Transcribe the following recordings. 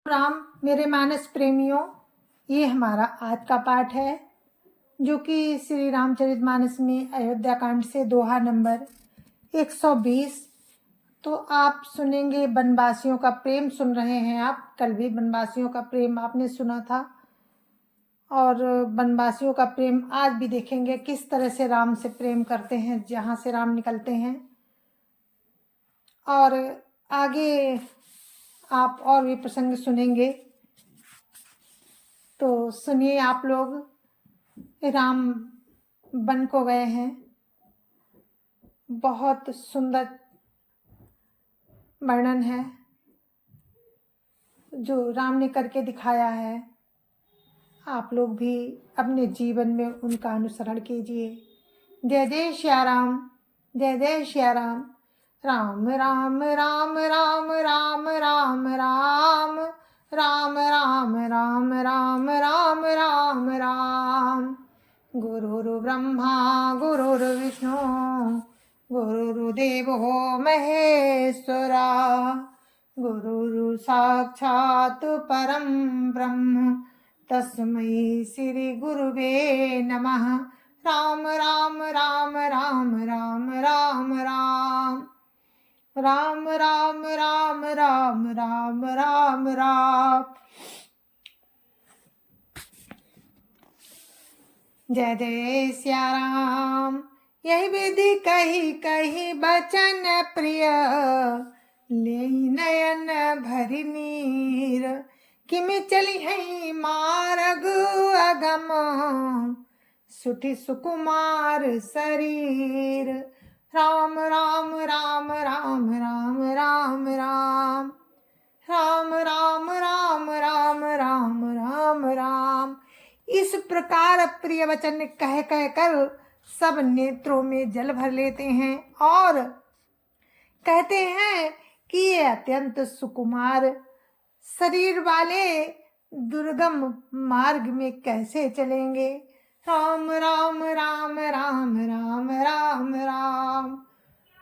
राम मेरे मानस प्रेमियों, ये हमारा आज का पाठ है जो कि श्री रामचरितमानस में अयोध्या कांड से दोहा नंबर 120। तो आप सुनेंगे बनवासियों का प्रेम, सुन रहे हैं आप। कल भी बनवासियों का प्रेम आपने सुना था और बनवासियों का प्रेम आज भी देखेंगे, किस तरह से राम से प्रेम करते हैं जहाँ से राम निकलते हैं। और आगे आप और भी प्रसंग सुनेंगे, तो सुनिए आप लोग। राम वन को गए हैं, बहुत सुंदर वर्णन है जो राम ने करके दिखाया है। आप लोग भी अपने जीवन में उनका अनुसरण कीजिए। जय जय श्या राम, जय जय श्या राम। राम राम राम राम राम राम राम राम राम राम राम राम राम राम। गुरुर्ब्रह्मा गुरुर्विष्णु गुरुर्देवो महेश्वरा, गुरुर् साक्षात् परं ब्रह्म तस्मै श्री गुरुवे नमः। राम राम राम राम राम राम राम राम राम राम राम राम राम राम। जय जय श्या राम। यही विधि कही कही बचन प्रिय, ले नयन भरि नीर। किम चली है मार्ग अगम, सुठि सुकुमार शरीर। राम राम राम राम राम राम राम राम राम राम राम राम राम राम। इस प्रकार प्रिय वचन कह कह कर सब नेत्रों में जल भर लेते हैं और कहते हैं कि ये अत्यंत सुकुमार शरीर वाले दुर्गम मार्ग में कैसे चलेंगे। राम राम राम राम राम राम राम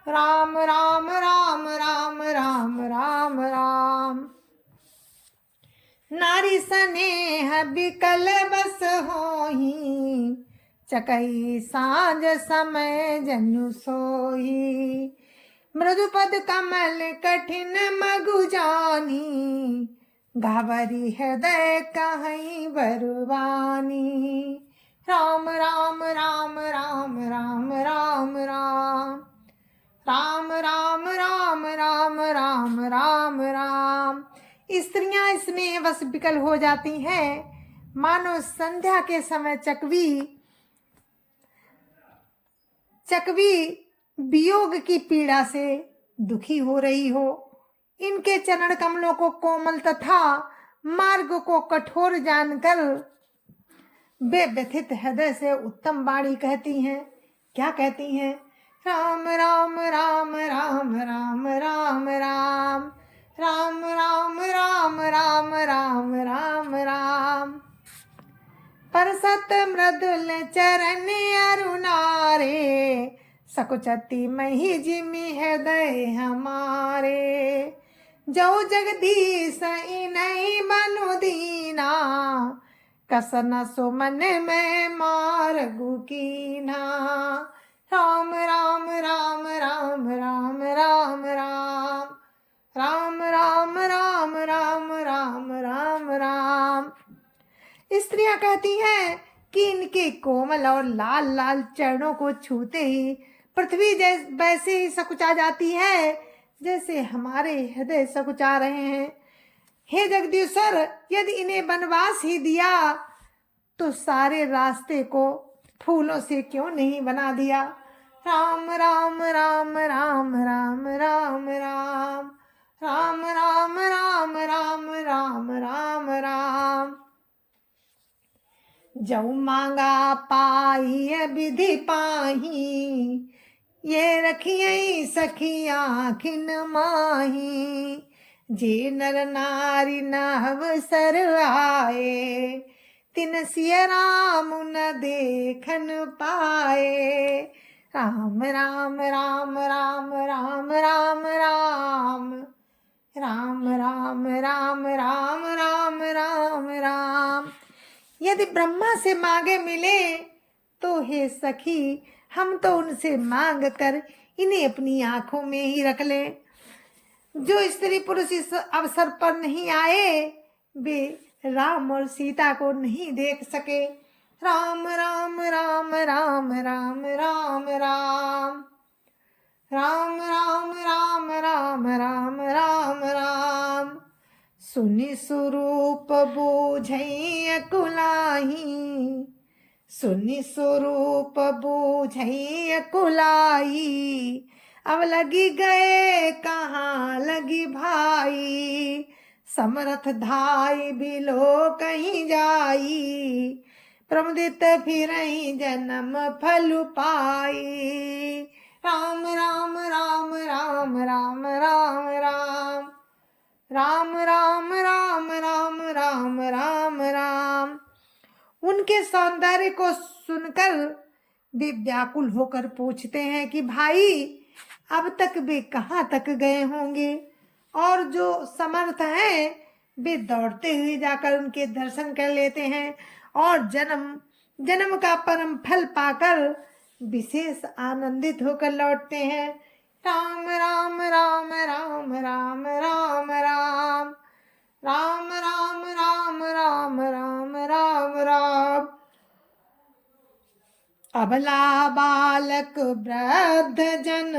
राम राम राम राम राम राम राम। नारी स्नेह बिकल बस होही, चकई सांझ समय जनु सोही। मृदुपद कमल कठिन मगु जानी, घावरी हृदय कहीं बरवानी। राम राम राम राम राम राम राम राम राम राम राम राम राम राम। स्त्रियां स्नेहवश विकल हो जाती हैं, मानो संध्या के समय चकवी वियोग की पीड़ा से दुखी हो रही हो। इनके चरण कमलों को कोमल तथा मार्ग को कठोर जानकर वे व्यथित हृदय से उत्तम वाणी कहती हैं। क्या कहती हैं? राम राम राम राम राम राम राम राम राम राम राम राम राम राम। परसत मृदुल चरण अरुणारे, सकुचती मही जिमि हृदय हमारे। जो जगदीश इन्हीं बनु दीना, कसन सुमन में मारगु कीना। राम राम राम राम राम राम राम राम राम राम राम राम राम राम। स्त्रियां कहती हैं कि इनके कोमल और लाल लाल चरणों को छूते ही पृथ्वी वैसे ही सकुचा जाती है जैसे हमारे हृदय सकुचा रहे हैं। हे जगदीश्वर, यदि इन्हें वनवास ही दिया तो सारे रास्ते को फूलों से क्यों नहीं बना दिया। राम राम राम राम राम राम राम राम राम राम राम राम राम राम। जऊ मांगा पाई विधि पाही, ये रखिए सखी आखिन माही। जे नर नारी नवसर आए, तिन सिय राम न देखन पाए। राम राम राम राम राम राम राम राम राम राम राम राम राम राम। यदि ब्रह्मा से मांगे मिले तो हे सखी हम तो उनसे मांग कर इन्हें अपनी आंखों में ही रख लें। जो स्त्री पुरुष इस अवसर पर नहीं आए वे राम और सीता को नहीं देख सके। राम राम राम राम राम राम राम राम राम राम राम राम राम राम। सुनि स्वरूप बूझई कुलाही, सुनि स्वरूप बूझई कुलाई। अब लगी गए कहाँ लगी भाई, समरथ धाई बिलो कहीं जाई। प्रमुदित फिरई जन्म फल पाई। राम राम राम राम राम राम राम राम राम राम राम राम राम राम। उनके सौंदर्य को सुनकर वे व्याकुल होकर पूछते हैं कि भाई अब तक वे कहाँ तक गए होंगे। और जो समर्थ हैं वे दौड़ते हुए जाकर उनके दर्शन कर लेते हैं और जन्म जन्म का परम फल पाकर विशेष आनंदित होकर लौटते हैं। राम राम राम राम राम राम राम राम राम राम राम राम राम राम। अबला बालक वृद्ध जन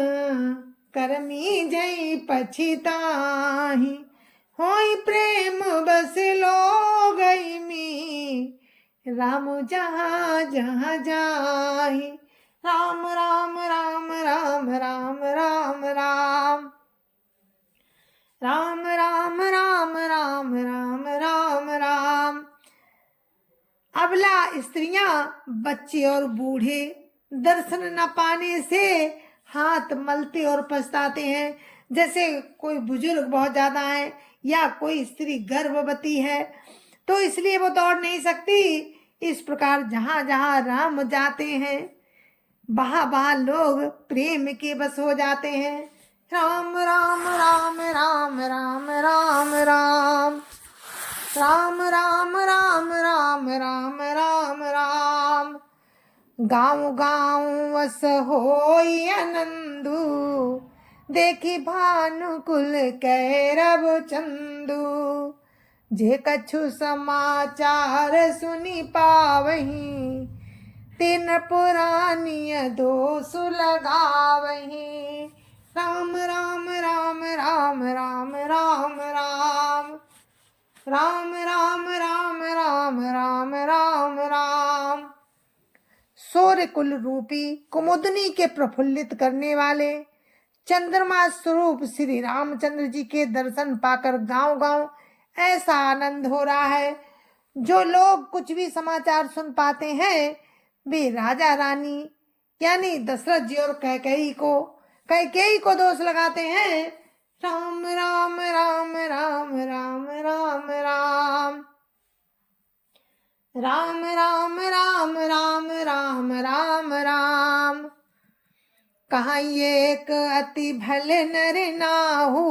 कर्मी जय पछिताहि, होई प्रेम बस लो गई मी, राम जहाँ जहाँ जाहि। राम राम राम राम राम राम राम राम राम राम राम राम राम राम। अबला स्त्रियां बच्चे और बूढ़े दर्शन न पाने से हाथ मलते और पछताते हैं। जैसे कोई बुजुर्ग बहुत ज्यादा है या कोई स्त्री गर्भवती है तो इसलिए वो दौड़ नहीं सकती। इस प्रकार जहाँ जहाँ राम जाते हैं वहाँ वहाँ लोग प्रेम के बस हो जाते हैं। राम राम राम राम राम राम राम राम राम राम राम राम राम राम। गाँव गाँव वस होई आनंदु, देखी भानुकुल कैरव चंदू। जे कछु समाचार सुनी पावहीं, तीन पुरानी दोष लगावहीं। राम राम राम राम राम राम राम राम राम राम राम राम राम राम। सूर्य कुल रूपी कुमुदनी के प्रफुल्लित करने वाले चंद्रमा स्वरूप श्री रामचंद्र जी के दर्शन पाकर गांव गांव ऐसा आनंद हो रहा है। जो लोग कुछ भी समाचार सुन पाते हैं वे राजा रानी यानी दशरथ जी और कैकेयी को दोष लगाते हैं। राम राम राम राम राम राम राम राम राम राम राम राम राम राम। कहाँ एक अति भले नर नाहू,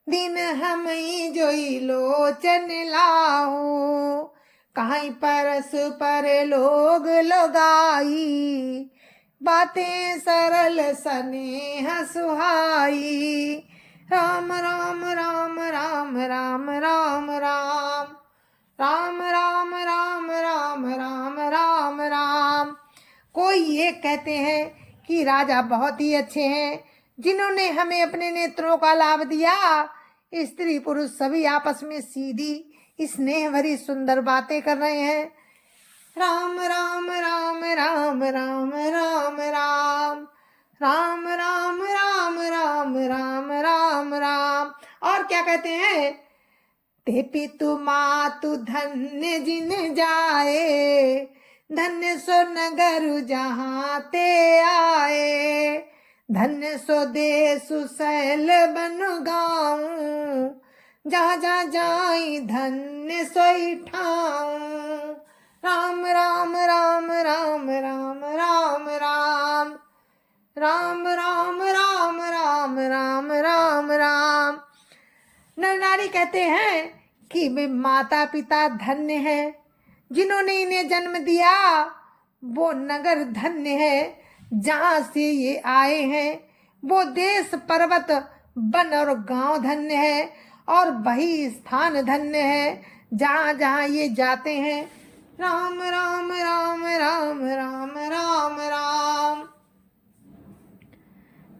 दिन हम जोई लोचन लाहू। कहीं परस पर लोग लगाई, बातें सरल स्नेह सुहाई। राम राम राम राम राम राम राम राम राम राम राम राम राम राम। कोई ये कहते हैं कि राजा बहुत ही अच्छे हैं जिन्होंने हमें अपने नेत्रों का लाभ दिया। स्त्री पुरुष सभी आपस में सीधी स्नेह भरी सुंदर बातें कर रहे हैं। राम राम राम राम राम राम राम राम राम राम राम राम राम राम। और क्या कहते हैं? ते पितु मातु धन्य जिन जाए, धन्य सो नगर जहाँ ते आए। धन्य सो देश शैल बन गाँव, जहाँ जहाँ जाई धन्य सोई ठाऊं। राम राम राम राम राम राम राम राम राम राम राम राम राम राम। नर नारी कहते हैं कि वे माता पिता धन्य है, जिन्होंने इन्हें जन्म दिया वो नगर धन्य है, जहां से ये आए हैं वो देश पर्वत वन और गांव धन्य है, और वही स्थान धन्य है जहां जहां ये जाते हैं। राम राम राम राम राम राम राम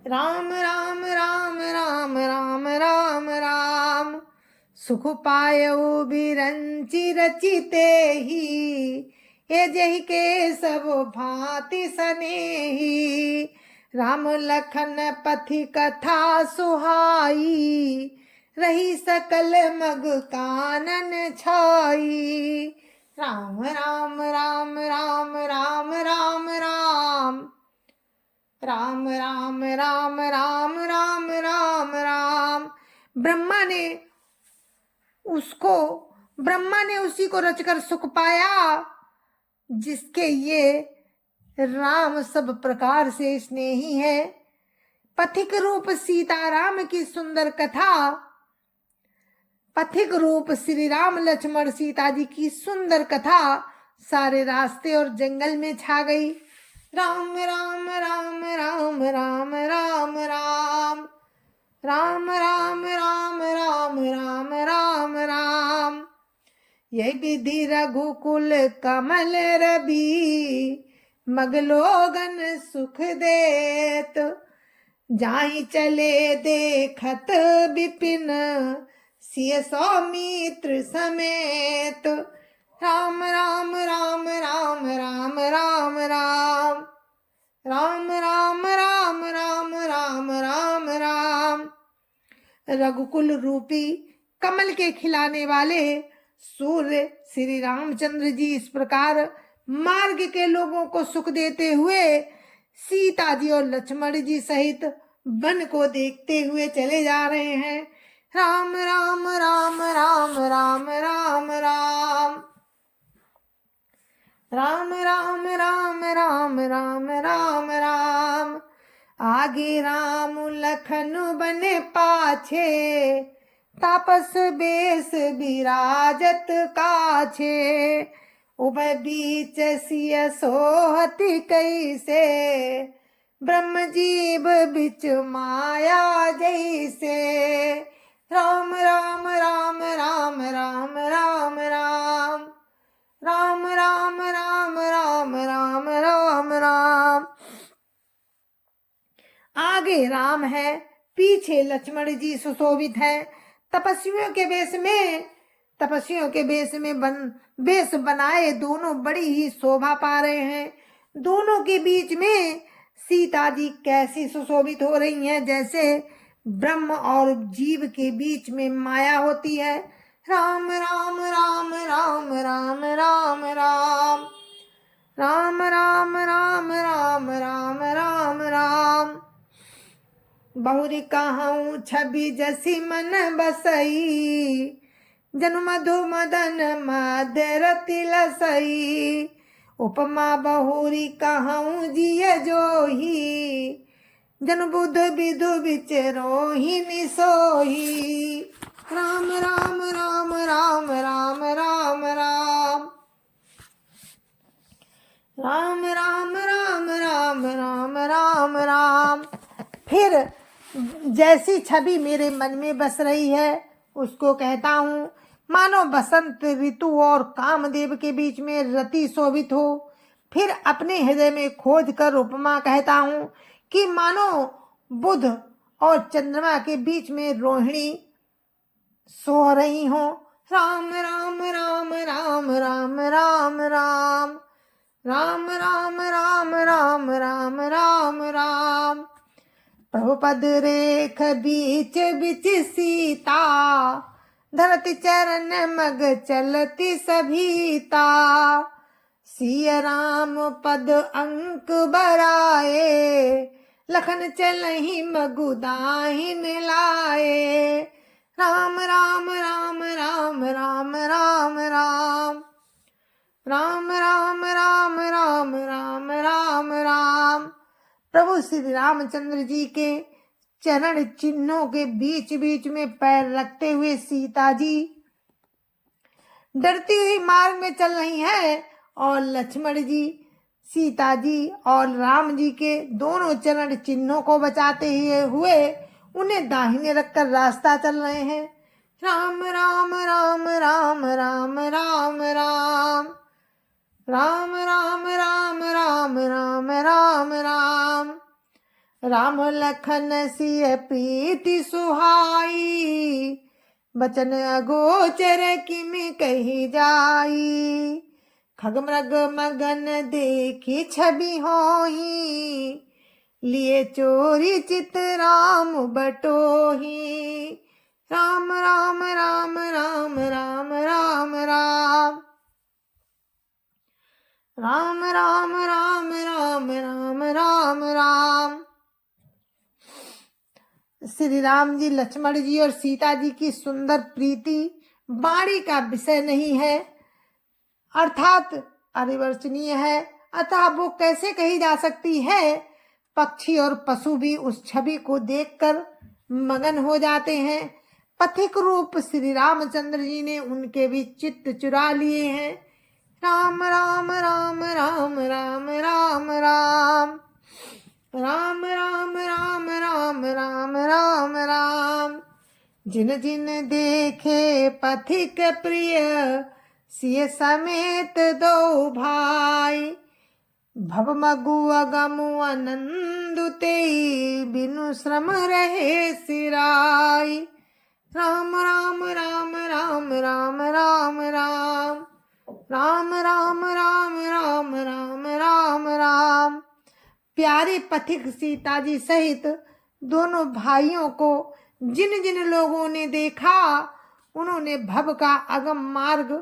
राम राम राम राम राम राम राम। सुख पायऊ बिरंची रचिते ही, ये जही के सब भांति सनेही। राम लखन पथि कथा सुहाई, रही सकल मग कानन छाई। राम राम राम राम राम राम राम राम राम राम राम राम राम राम। ब्रह्मा ने उसी को रचकर सुख पाया, जिसके ये राम सब प्रकार से स्नेही है। पथिक रूप सीताराम की सुंदर कथा, पथिक रूप श्री राम लक्ष्मण सीता जी की सुंदर कथा सारे रास्ते और जंगल में छा गई। राम राम राम राम राम राम राम राम राम राम राम राम राम राम। यह विधि रघुकुल कमल रवि, मगलोगन सुख देत। जाहि चले देखत विपिन, सिय सौमित्र समेत। राम राम राम राम राम राम राम राम राम राम राम राम राम राम। रघुकुल रूपी कमल के खिलाने वाले सूर्य श्री रामचंद्र जी इस प्रकार मार्ग के लोगों को सुख देते हुए सीता जी और लक्ष्मण जी सहित वन को देखते हुए चले जा रहे हैं। राम राम राम राम राम राम राम राम राम राम राम राम राम राम। आगे राम लखन बने पाछे, तापस बेस विराजत काछे। उभय बीच सिय सोहति कैसे, ब्रह्म जीव बिच माया जैसे। राम राम राम राम राम राम राम राम राम राम राम राम राम राम। आगे राम है, पीछे लक्ष्मण जी सुशोभित है। तपस्वियों के वेश में वेश बनाए दोनों बड़ी ही शोभा पा रहे हैं। दोनों के बीच में सीता जी कैसी सुशोभित हो रही हैं, जैसे ब्रह्म और जीव के बीच में माया होती है। राम राम राम राम राम राम राम राम राम राम राम राम राम राम। बहुरी कहूँ छवि जसी मन बसई, जनु मधु मदन मध्य रति लसई। उपमा बहुरी कहूँ जिय जोही, जनु बुध विदु विचरोही निसोही। राम राम राम राम राम राम राम राम राम राम राम राम राम राम। फिर जैसी छवि मेरे मन में बस रही है उसको कहता हूँ, मानो बसंत ऋतु और कामदेव के बीच में रति शोभित हो। फिर अपने हृदय में खोज कर उपमा कहता हूँ कि मानो बुध और चंद्रमा के बीच में रोहिणी सो रही हो। राम राम राम राम राम राम राम राम राम राम राम राम राम राम। प्रभुपद रेख बीच बिच सीता, धरती चरण मग चलती सभीता। सिय राम पद अंक बराए, लखन चलहि मगुदाहिन लाए। राम राम राम राम राम राम राम राम राम राम राम राम राम राम। प्रभु श्री रामचंद्र जी के चरण चिन्हों के बीच बीच में पैर रखते हुए सीता जी डरती हुई मार्ग में चल रही हैं और लक्ष्मण जी सीता जी और राम जी के दोनों चरण चिन्हों को बचाते हुए उन्हें दाहिने रखकर रास्ता चल रहे हैं। राम राम राम राम राम राम राम राम राम राम राम राम राम राम राम लखन सिय प्रीति सुहाई बचन अगोचर किमि कही जाई खगमृग मगन देखी छवि होही लिए चोरी चित राम बटोही राम राम राम राम राम राम राम राम राम राम राम राम राम राम। श्री राम जी लक्ष्मण जी और सीता जी की सुंदर प्रीति वाणी का विषय नहीं है, अर्थात अविवर्चनीय है, अतः वो कैसे कही जा सकती है। पक्षी और पशु भी उस छवि को देखकर मगन हो जाते हैं। पथिक रूप श्री रामचंद्र जी ने उनके भी चित्त चुरा लिए हैं। राम राम राम राम राम राम राम राम राम राम राम राम राम राम जिन जिन देखे पथिक प्रिय सिय समेत दो भाई भव मगु अगमु आनंद तेई बिनु श्रम रहे सिराई राम राम राम राम राम राम राम राम राम राम राम राम राम राम। प्यारे पथिक सीता जी सहित दोनों भाइयों को जिन जिन लोगों ने देखा उन्होंने भव का अगम मार्ग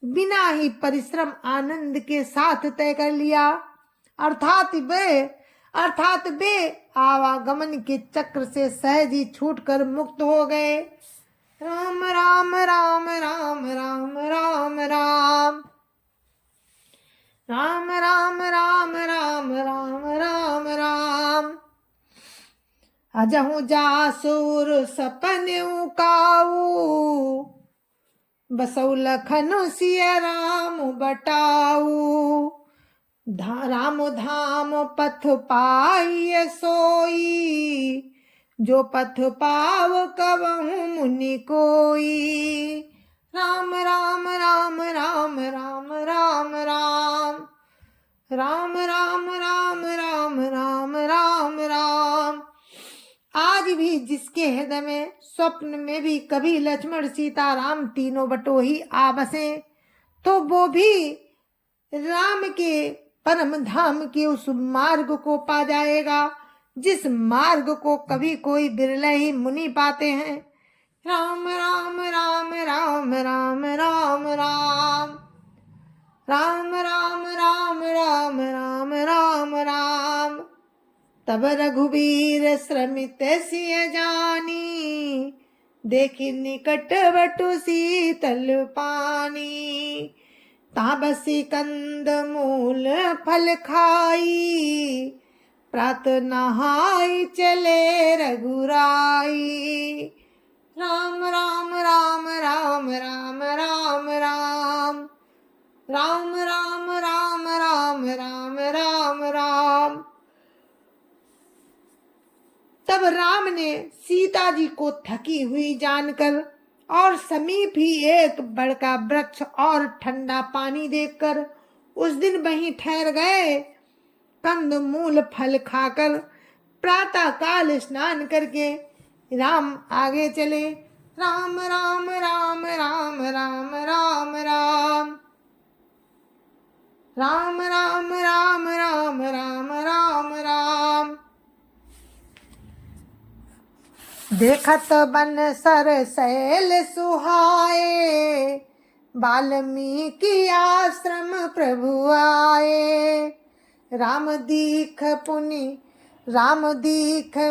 बिना ही परिश्रम आनंद के साथ तय कर लिया, अर्थात वे आवागमन के चक्र से सहज ही छूटकर मुक्त हो गए। राम राम राम राम राम राम राम राम राम राम राम राम राम राम अजहु जासुर सपने काऊ बसौ लखनु सिय राम बटाऊ राम धाम पथ पाई सोई जो पथ पाव कवहु मुनि कोई राम राम राम राम राम राम राम राम राम राम राम राम राम राम। आज भी जिसके हृदय में स्वप्न में भी कभी लक्ष्मण सीता राम तीनों बटोही आ बसे तो वो भी राम के परम धाम के उस मार्ग को पा जाएगा जिस मार्ग को कभी कोई बिरले ही मुनि पाते हैं। राम राम राम राम राम राम राम राम राम राम राम राम राम राम तब रघुबीर श्रमित सिय जानी देखी निकट बटु शीतल पानी ताबसी कंद मूल फल खाई प्रात नहाई चले रघुराई राम राम राम राम राम राम राम राम राम राम राम राम राम राम। तब राम ने सीता जी को थकी हुई जानकर और समीप ही एक बड़का वृक्ष और ठंडा पानी देखकर उस दिन वहीं ठहर गए। कंद मूल फल खाकर प्रातः काल स्नान करके राम आगे चले। राम राम राम राम राम राम राम राम राम राम राम राम राम राम। देखत बन सर सैल सुहाए वाल्मीकि आश्रम प्रभु आए राम दीख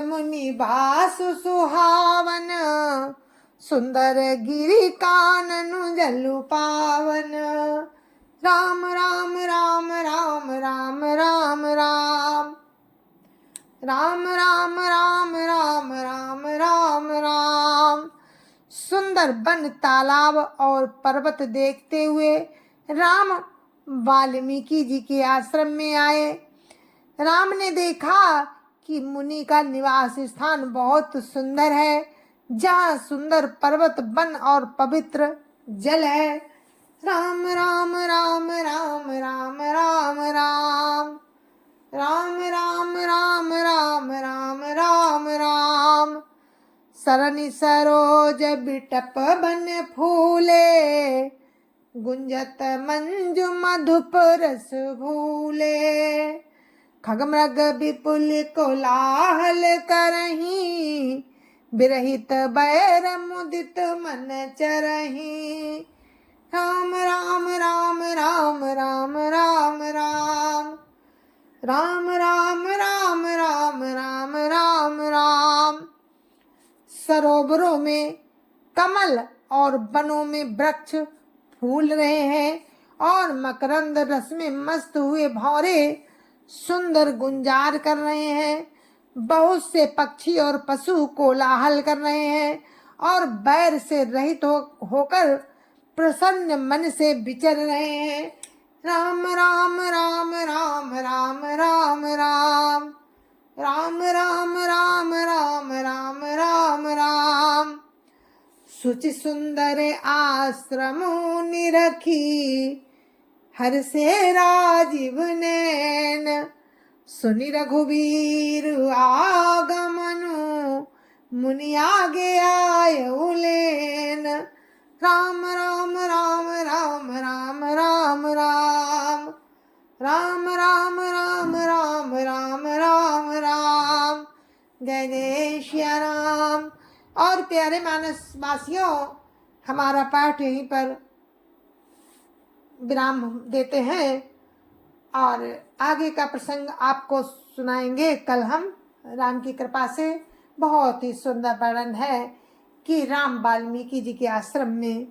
मुनि बासु सुहावन सुंदर गिरि काननु जलु पावन राम राम राम राम राम राम राम राम राम राम राम राम राम राम। सुंदर वन, तालाब और पर्वत देखते हुए राम वाल्मीकि जी के आश्रम में आए। राम ने देखा कि मुनि का निवास स्थान बहुत सुंदर है, जहाँ सुंदर पर्वत, वन और पवित्र जल है। राम राम राम राम राम राम राम राम राम राम राम राम राम राम। सरनि सरोज बिटप बन फूले, गुंजत मंजु मधुप रस भूले। खगमृग विपुल कोलाहल करहीं, विरहित बैर मुदित मन चरहीं। राम राम राम राम राम राम राम राम राम राम राम राम राम राम। सरोवरों में कमल और वनों में वृक्ष फूल रहे हैं और मकरंद रस में मस्त हुए भौरे सुंदर गुंजार कर रहे हैं। बहुत से पक्षी और पशु कोलाहल कर रहे हैं और बैर से रहित होकर प्रसन्न मन से विचर रहे हैं। राम राम राम राम राम राम राम राम राम राम राम राम राम राम। सुचि सुंदर आश्रमो निरखी, हर से राजीव नैन। सुनि रघुवीर आगमनु, मुनि आगे आयउ लेन। राम राम राम राम राम राम राम राम राम राम राम राम राम राम। जय जय श्या राम। और प्यारे मानस वासियों, हमारा पाठ यहीं पर विराम देते हैं और आगे का प्रसंग आपको सुनाएंगे कल हम, राम की कृपा से। बहुत ही सुंदर वर्णन है कि राम वाल्मीकि जी के आश्रम में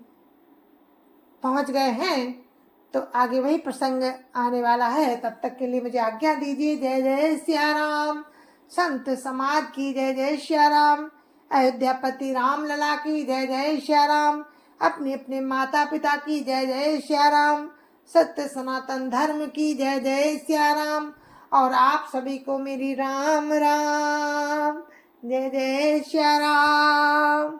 पहुंच गए हैं, तो आगे वही प्रसंग आने वाला है। तब तक के लिए मुझे आज्ञा दीजिए। जय जय सिया राम। संत समाज की जय जय श्या राम। अयोध्यापति राम लला की जय जय श्या राम। अपने अपने माता पिता की जय जय श्या राम। सत्य सनातन धर्म की जय जय श्या राम। और आप सभी को मेरी राम राम। जय जय श्या राम।